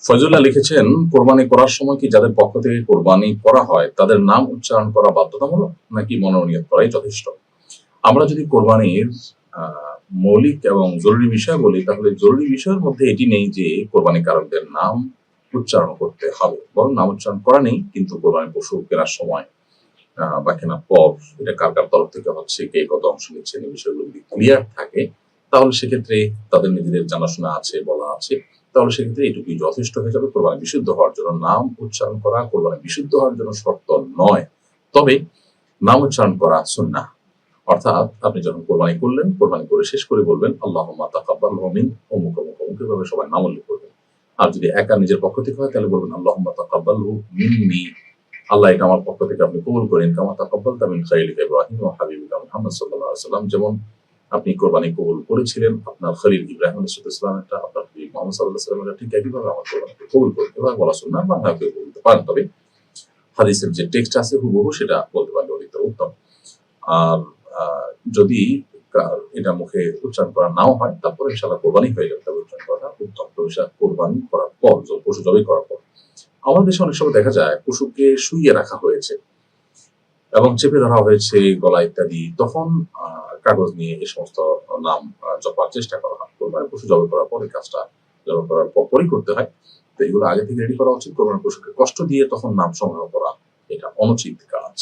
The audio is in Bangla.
ফয়জুল্লাহ লিখেছেন, কোরবানি করার সময় কি যাদের পক্ষ থেকে কোরবানি করা হয় তাদের নাম উচ্চারণ করা বাধ্যতামূলক নাকি মনোনীত করাই যথেষ্ট? আমরা যদি কোরবানির মৌলিক এবং জরুরি বিষয় বলি, তাহলে জরুরি বিষয়ের মধ্যে এটি নেই যে কোরবানিকারকদের নাম উচ্চারণ করতে হবে, বরং নাম উচ্চারণ করা নেই, কিন্তু কোরবানি পশু কেনার সময় বা কেনার পর এটা কার কার তরফ থেকে হচ্ছে, কে কত অংশ নিচ্ছেন, এই বিষয়গুলো যদি ক্লিয়ার থাকে, তাহলে সেক্ষেত্রে তাদের নিজেদের জানাশোনা আছে, বলা আছে, তাহলে সেক্ষেত্রে এটুকুই যথেষ্ট হয়ে যাবে। কোরবানি বিশুদ্ধ হওয়ার জন্য নাম উচ্চারণ করা কোরবানি বিশুদ্ধ হওয়ার জন্য শর্ত নয়, তবে নাম উচ্চারণ করা সুন্নাহ। অর্থাৎ আপনি যখন কোরবানি করলেন, কোরবানি করে শেষ করে বলবেন আল্লাহুম্মা তাকাব্বালহু মিন অমুক অমুক অমুক, এভাবে সবাই নাম উল্লেখ করবেন। আর যদি একা নিজের পক্ষ থেকে হয় তাহলে বলবেন আল্লাহুম্মা তাকাব্বালহু মিন্নি, আল্লাহ এটা আমার পক্ষ থেকে আপনি কবুল করেন, কামা তাকাব্বালতা মিন খালিলিকা ইব্রাহিম ওয়া হাবিবিকা মুহাম্মদ সাল্লাল্লাহু আলাইহি ওয়াসাল্লাম, যেমন আপনি কোরবানি কবুল করেছিলেন আপনার খলিল ইব্রাহিম আলাইহিস সালাম, এটা আপনার নবী মুহাম্মদ সাল্লাল্লাহু আলাইহি ওয়াসাল্লাম, ঠিক একইভাবে আমার কোরবানি কবুল করুন। এভাবে বলা সুন্নাহ, বা কেউ বলতে পারেন, তবে হাদিসের যে টেক্সট আছে হুবহু সেটা বলতে পারলে অধিক উত্তম। আর যদি এটা মুখে উচ্চারণ করা নাও হয়, তারপরে ইনশাআল্লাহ কোরবানি হয়ে যাবে, তবে উচ্চারণ করাটা উত্তম। তবে সেটা কোরবানি করার পর, পশু জবাই করার পর। আমাদের দেশে অনেক সময় দেখা যায় পশুকে শুইয়ে রাখা হয়েছে এবং চেপে ধরা হয়েছে গলা ইত্যাদি, তখন কাগজ নিয়ে এই সমস্ত নাম জপার চেষ্টা করা হয়। কোরবানি পশু জবাই করার পর এই কাজটা জবাই করার পরই করতে হয়। তো এগুলো আগে থেকে রেডি করা উচিত। কোরবানি পশুকে কষ্ট দিয়ে তখন নাম সংগ্রহ করা এটা অনুচিত কাজ।